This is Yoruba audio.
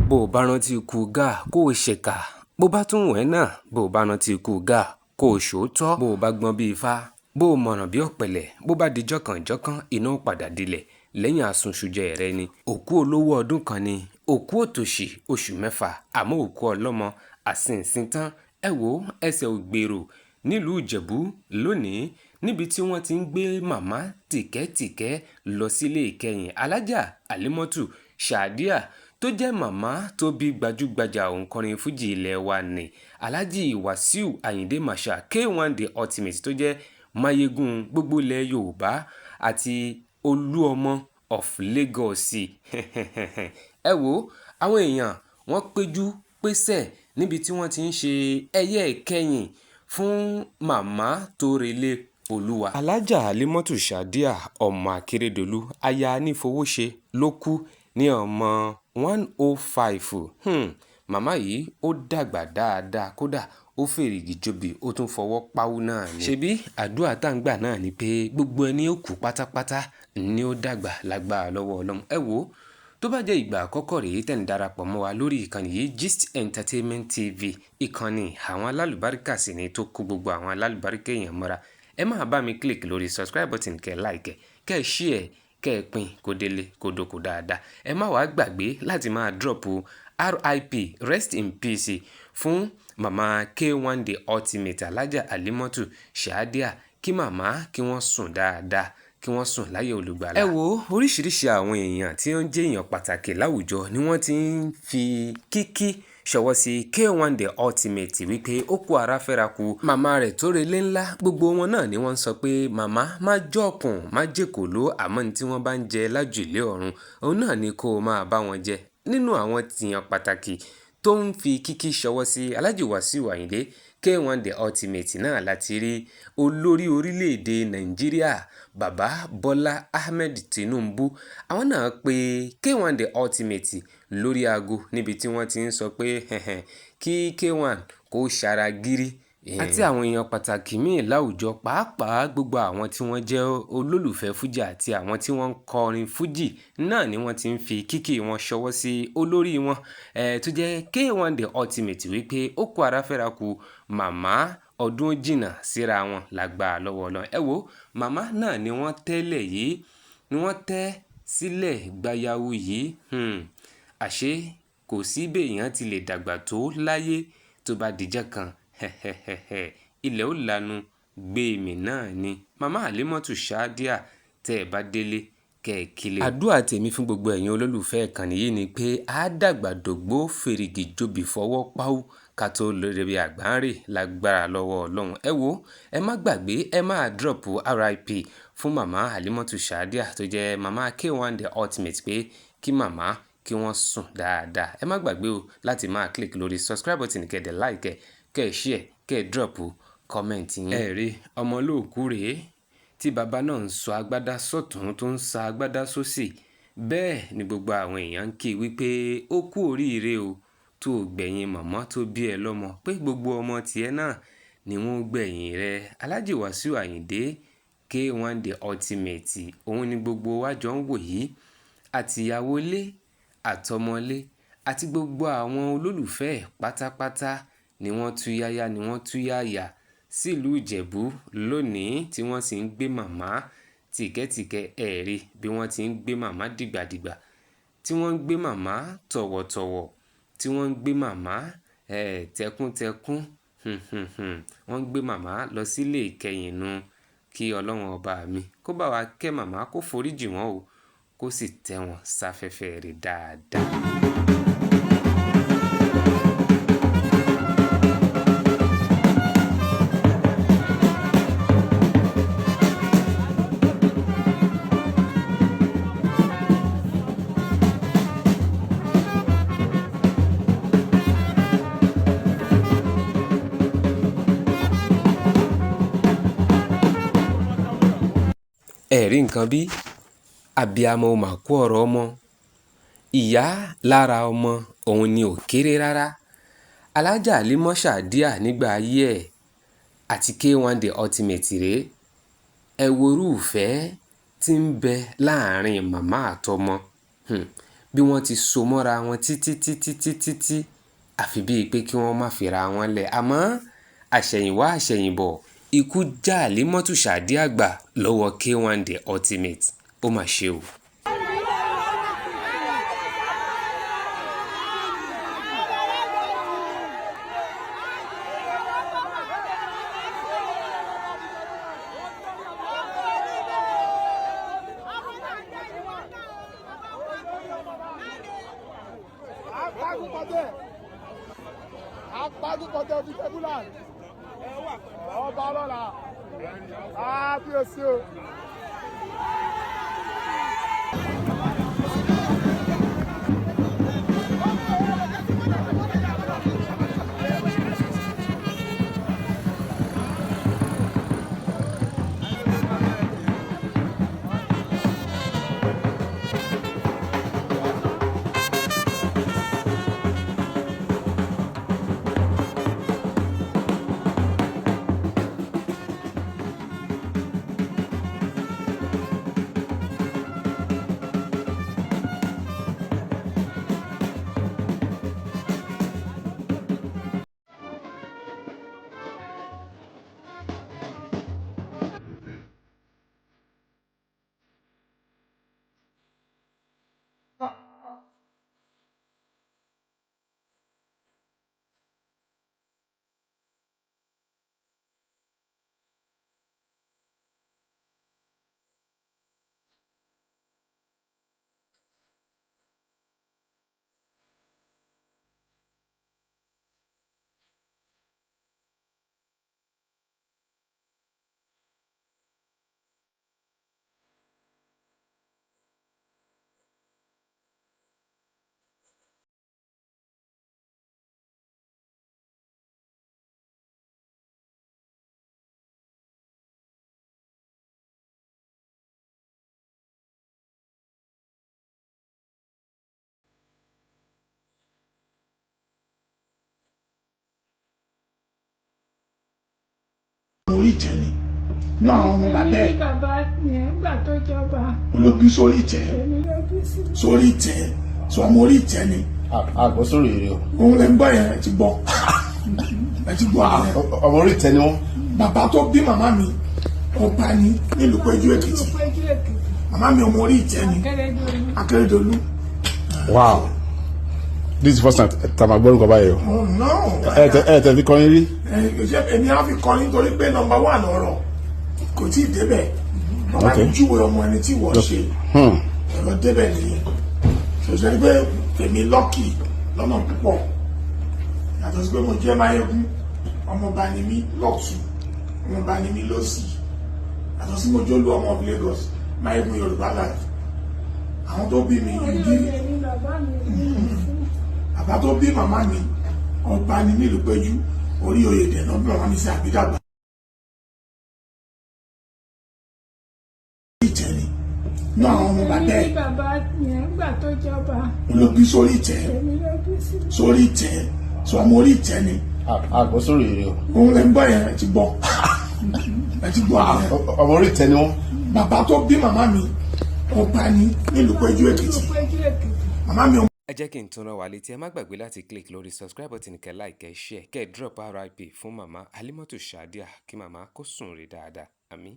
bó o bá rántí ikú Gáà kó o ṣèkà, bó bá tún wẹ̀ náà bó o bá rántí ikú Gáà kó o ṣòótọ́, bó o bá gbọ́n bí ifá bó o mọ̀ràn bí ọ̀pẹ̀lẹ̀, bó bá di jọ́kànjọ́kàn iná ó padà dilẹ̀ lẹ́yìn àsunṣujẹ rẹ ni. Òkú olówó ọdún kan ni, òkú òtòṣì oṣù mẹ́fà, àmọ́ òkú ọlọ́mọ àsìnsìn tán. Ẹ wo ẹsẹ̀ ògbèrò nílùú Ìjẹ̀bú lónìí níbi tí wọ́n ti ń gbé màmá tìkẹ́tìkẹ́ lọ sílé ìkẹyìn Alájà Àlímọ́tù Sàdíà tó jẹ́ màmá tó bí gbajúgbajà òǹkọrin fújì ilẹ̀ wa ní Alhaji Wasiu Ayinde Marshal K1 The Ultimate tó jẹ́ máyégún gbogbo ilẹ̀ Yorùbá àti Olúọmọ of Lagos. Ẹ wo àwọn èèyàn wọ́n péjú pésẹ̀ níbi tí wọ́n ti ń ṣe ẹyẹ ìkẹyìn fún màmá tó relé Olúwa. Alájà Àlímọ́tù Sàdíà ọmọ Akérédolú aya Anífowóṣe ló kú ní ọmọ 105. Màmá yìí ó dàgbà dáadáa kódà ó fèrègì jobi ó tún fọwọ́ páwú náà ni. Ṣebí àdúrà tá ń gbà náà ni pé gbogbo ẹni ó kú pátápátá ni ó dàgbà lágbára lọ́wọ́ Ọlọ́run. Ẹ wo tó bá jẹ́ ìgbà àkọ́kọ́ rèé tẹ̀ ń darapọ̀ mọ́ wa lórí ìkànnì yìí Gist Entertainment TV, ìkànnì àwọn alálùbáríkà sì ni tó kó gbogbo àwọn alálùbáríkà èèyàn mọ́ra. Ẹ máa bá mi click lórí subscribe button kẹ́ like kẹ́ share kẹ́ pín kó délé kó dóko dáadáa. Ẹ má wàá gbàgbé láti máa drop RIP rest in peace fún màmá K1 The Ultimate Alájà Àlímọ́tù Sàdíà kí màmá kí wọ́n sùn dáadáa kí wọ́n sùn láyé olùgbàlà. Ẹ wo oríṣiríṣi àwọn èèyàn tí ó ń jẹ́ èèyàn pàtàkì láwùjọ ni wọ́n ti ń fi kíkí ṣọwọ́ sí K1 The Ultimate wípé ó kú ara fẹ́ra ku màmá rẹ̀ tó relé ńlá. Gbogbo wọn náà ni wọ́n ń sọ pé màmá má jọ̀kùn má jèkòló àmọ́ ní tí wọ́n bá ń jẹ lájùlé ọ̀run òun náà ni kó o máa bá wọn jẹ. Nínú àwọn tìyàn pàtàkì tó ń fi kíkí ṣọwọ́ sí Alhaji Wasiu Ayinde K1 The Ultimate náà láti rí olórí orílẹ̀-èdè Nàìjíríà Bàbá Bọ́lá Ahmed Tinubu. Àwọn náà pé K1 The Ultimate lórí aago níbi tí wọ́n ti ń sọ pé kí K1 kó ṣara gírí àti àwọn èèyàn pàtàkì míì láwùjọ pàápàá gbogbo àwọn tí wọ́n jẹ́ olólùfẹ́ fújì àti àwọn tí wọ́n ń kọrin fújì náà ni wọ́n ti ń fi kíkì wọn ṣọwọ́ sí olórí wọn tó jẹ́ K1 The Ultimate wípé ó kú ara fẹ́ra ku màmá ọdún jìnnà síra wọn lágbára lọ́wọ́ Ọlọ́run. Ẹ wo màmá náà ni wọ́n tẹ́lẹ̀ yìí ni wọ́n tẹ́ sílẹ̀ gbayawu yìí. Àṣé kò sí béèyàn ti lè dàgbà tó láyé tó bá dijọ́ kan ilẹ̀ ó lanu gbé mi náà ni. Màmá Àlímọ́tù Sàdíà tẹ́ ẹ bá délé kẹ́ ẹ kílé. Àdúrà tèmi fún gbogbo ẹ̀yin olólùfẹ́ ìkànnì yìí ni pé á dàgbà dògbó fèrègì jobi fọwọ́ páwú ká tó lórí àgbáńrè lágbára lọ́wọ́ Ọlọ́run. Ẹ wo ẹ má gbàgbé ẹ máa drop RIP fún màmá Àlímọ́tù Sàdíà tó jẹ́ màmá K1 The Ultimate pé kí màmá kí wọ́n sùn dáadáa. Ẹ má gbàgbé o láti máa click lórí subscribe button kẹ́ dẹ̀ like kẹ́ share kẹ́ drop comment yín. Ẹ rí ọmọ olóòkú rèé tí bàbá náà ń sọ agbádá sọ́tún tó ń sa agbádá sósì. Bẹ́ẹ̀ ni gbogbo àwọn èèyàn ń kí wípé ó kú oríire o tó gbẹ̀yìn màmá tó bí ẹ lọ́mọ pé gbogbo ọmọ tiẹ̀ náà ni wọ́n gbẹ̀yìn rẹ̀. Alhaji Wasiu Ayinde K1 The Ultimate òun ni gbogbo wa jọ ń wò yìí àtìyàwó ilé àtọmọlé àti gbogbo àwọn olólùfẹ́ pátápátá ni wọ́n tú yáyá ni wọ́n tú yáyà sílùú Ìjẹ̀bú lónìí tí wọ́n sì ń gbé màmá tìkẹ́tìkẹ́ ẹ̀rí bí wọ́n ti ń gbé màmá dìgbàdìgbà tí wọ́n ń gbé màmá tọ̀wọ̀tọ̀wọ̀ tí wọ́n ń gbé màmá tẹkúntẹkún wọ́n ń gbé màmá lọ sílé ìkẹyìn nu kí Ọlọ́run ọba mi kó bá wa kẹ́ màmá kó foríjì wọ́n o kó sì tẹ́ wọn sáfẹ́fẹ́ rẹ̀ dáadáa. Ẹ̀rí nǹkan bí abiyamọ ò mà kú ọ̀rọ̀ ọmọ ìyá lára ọmọ òun ni ò kéré rárá. Alájà Àlímọ́ Sàdíà nígbà ayé ẹ̀ àti K1 The Ultimate rèé. Ẹ worú ìfẹ́ tí ń bẹ láàrin màmá àtọmọ. bí wọ́n ti so mọ́ra wọn títí àfi bíi pé kí wọ́n má fira wọn lẹ̀ àmọ́ àṣẹ̀yìnwá àṣẹ̀yìnbọ̀ ikú já Àlímọ́tù Sàdíà gbà lọ́wọ́ K1 The Ultimate ó mà ṣe o. Apagukọ̀tẹ̀ ojú tẹ́búlà. Ọba ọlọ́la. Bí o sí o. Orí ìtẹ́ ni náà àwọn ọmọ bàbá ẹ̀. Bàbá yẹn gbà tó jọba. Olóògbé sórí ìtẹ́. Sórí ìtẹ́. Sọ ọmọ orí ìtẹ́ ni. Àgbọ̀ sórí èrè o. Òun lè ń gbọ́ yẹn ẹ ti gbọ́. Ẹ ti gbọ́ yẹn. Ọmọ orí ìtẹ́ ni wọ́n. Bàbá tó bí màmá mi ọba ni nílùú Péjú Èkìtì. Màmá mi ọmọ orí ìtẹ́ ni. Akérédolú. Wow. This is the first time I gbọ́ báyìí o. Oh no. Ẹ tẹ̀ fi kọrin rí. Èmi á fi kọrin nítorí pé nọ́mbà 1 ọ̀rọ̀ kò tí ì débẹ̀. Bàbá mi júwe ọmọ ẹni tí wọ́n ṣe. Ẹ̀rọ débẹ̀ nìyẹn. Ṣòṣèlú pé èmi lọ́kì lọ́nà púpọ̀. Yàtọ̀ sí pé mo jẹ́ Máyégún. Ọmọọba ni mí lọ́tùn. Ọmọọba ni mí lọ́sì. Yàtọ̀ sí mo jólú ọmọ of Lagos. Máyégún Yorùbá Life. Àwọn tó bí mi ìdí. Bàbá tó bí màmá mi ọba ni nílùú Péjú orí oyè dẹ̀ náà bí màmá mi sí àbídàgbà. Ìtẹ́ ni náà àwọn ọmọ bàbá ẹ̀. Bàbá yẹn gbà tó jọba. Olóògbé sórí ìtẹ́. Sórí ìtẹ́. Sọ ọmọ orí ìtẹ́ ni. Àgbọ̀ sórí èrè o. Òun lè ń gbọ́ yẹn ẹ ti gbọ́. Ẹ ti gbọ́ yẹn. Ọmọ orí ìtẹ́ ni wọ́n. Bàbá tó bí màmá mi ọba ni nílùú Péjú Èkìtì. Màmá mi ẹ jẹ́ kí n tún rán wa létí ẹ má gbàgbé láti click lórí subscribe button kẹ́ like kẹ́ share kẹ́ drop RIP fún màmá Àlímọ́tù Sàdíà kí màmá kó sùn rí dáadáa àmín.